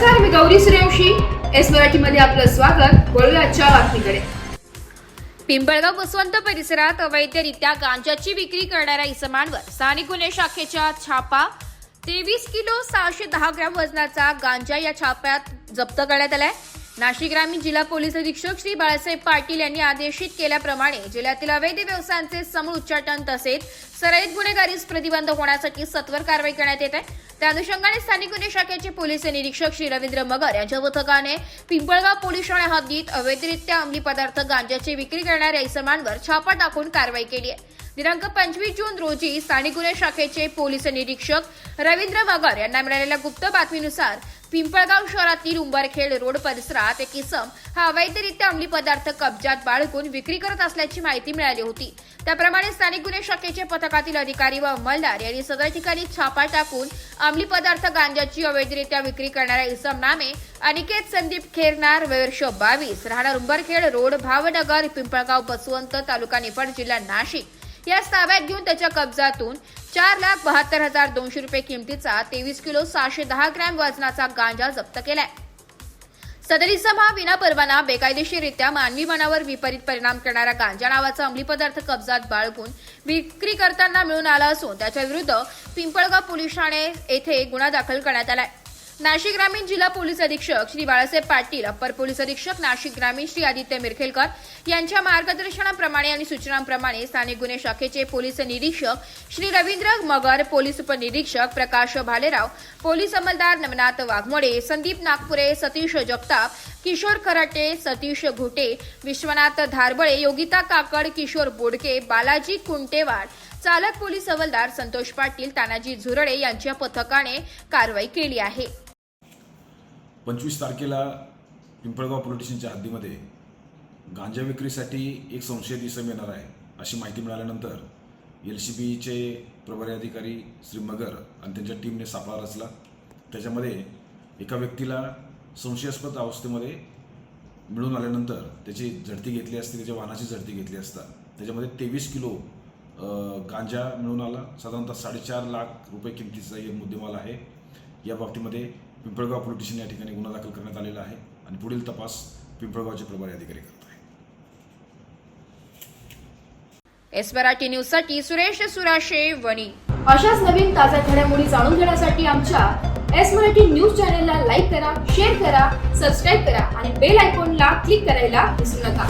नमस्कार, मी गौरी सूर्यवंशी. एस मराठीमध्ये आपलं स्वागत. वळूया आजच्या बातमीकडे. पिंपळगाव बसवंत परिसरात अवैधरित्या गांजाची विक्री करणाऱ्या इसमांवर स्थानिक गुन्हे शाखेच्या छापा. 23 किलो 610 ग्रॅम वजनाचा गांजा या छाप्यात जप्त करण्यात आलाय. नाशिक ग्रामीण जिल्हा पोलीस अधीक्षक श्री बाळासाहेब पाटील यांनी आदेशित केल्याप्रमाणे जिल्ह्यातील अवैध व्यवसायांचे समूळ उच्चाटन तसेच सराईत गुन्हेगारीस प्रतिबंध होण्यासाठी सत्वर कारवाई करण्यात येत आहे. त्या अनुषंगाने स्थानिक गुन्हे शाखेचे पोलीस निरीक्षक श्री रवींद्र मगर यांच्या पथकाने पिंपळगाव पोलीस ठाण्या हद्दीत अवैधरित्या अंमली पदार्थ गांजाची विक्री करणाऱ्या इसमांवर छापा टाकून कारवाई केली आहे. दिनांक 25 जून रोजी स्थानिक गुन्हे शाखेचे पोलीस निरीक्षक रवींद्र मगर यांना मिळालेल्या गुप्त बातमीनुसार पिंपळगाव शहरातील उंबरखेड रोड परिसरात एक इसम हा अवैधरित्या अंमली पदार्थ कब्जात बाळगून विक्री करत असल्याची माहिती मिळाली होती. त्याप्रमाणे स्थानिक गुन्हे शाखेचे पथकातील अधिकारी व अंमलदार यांनी सदर ठिकाणी छापा टाकून अंमली पदार्थ गांजाची अवैधरित्या विक्री करणाऱ्या इसम नामे अनिकेत संदीप खेरनार, वयवर्ष 22, राहणार उंबरखेड रोड, भावनगर, पिंपळगाव बसवंत, तालुका निफाड, जिल्हा नाशिक या ताब्यात घेऊन त्याच्या कब्जातून 4,72,200 रुपये किमतीचा 23 किलो 610 ग्रॅम वजनाचा गांजा जप्त केलाय. सदर इसम हा विनापरवाना बेकायदेशीररित्या मानवी मनावर विपरीत परिणाम करणारा गांजा नावाचा अंमली पदार्थ कब्जात बाळगून विक्री करताना मिळून आला असून त्याच्या विरुद्ध पिंपळगाव पोलीस ठाणे येथे गुन्हा दाखल करण्यात आलाय. नाशिक ग्रामीण जिल्हा पोलीस अधीक्षक श्री बाळासाहेब पाटील, अप्पर पोलीस अधीक्षक नाशिक ग्रामीण श्री आदित्य मिरखेलकर यांच्या मार्गदर्शनाप्रमाणे आणि सूचनांप्रमाणे स्थानिक गुन्हे शाखेचे पोलीस निरीक्षक श्री रवींद्र मगर, पोलीस उपनिरीक्षक प्रकाश भालेराव, पोलीस अंमलदार नवनाथ वाघमोडे, संदीप नागपुरे, सतीश जगताप, किशोर खराटे, सतीश घोटे, विश्वनाथ धारबळे, योगिता काकड, किशोर बोडके, बालाजी कुंटेवाड, चालक पोलीस हवालदार संतोष पाटील, तानाजी झुरडे यांच्या पथकाने कारवाई केली आहे. 25 तारखेला पिंपळगाव पोलीस स्टेशनच्या हद्दीमध्ये गांजा विक्रीसाठी एक संशयित इसम येणार आहे अशी माहिती मिळाल्यानंतर LCBचे प्रभारी अधिकारी श्री मगर आणि त्यांच्या टीमने सापळा रचला. त्याच्यामध्ये एका व्यक्तीला संशयास्पद अवस्थेमध्ये मिळून आल्यानंतर त्याची झडती घेतली असती, त्याच्या वाहनाची झडती घेतली असता त्याच्यामध्ये 23 किलो गांजा मिळून आला. साधारणतः 4.5 लाख रुपये किमतीचा हे मुद्देमाल आहे. या बाबतीमध्ये पिंपळगाव पोलीस स्टेशन या ठिकाणी गुन्हा दाखल करण्यात आलेला आहे आणि पुढील तपास पिंपळगावचे प्रभारी अधिकारी करत आहेत. एस मराठी न्यूजसाठी सुरेश सुराशे, वणी. अशाच नवीन ताज्या घडामोडी जाणून घेण्यासाठी आमच्या एस मराठी न्यूज चॅनलला लाईक करा, शेअर करा, सबस्क्राईब करा आणि बेल आयकॉनला क्लिक करायला विसरू नका.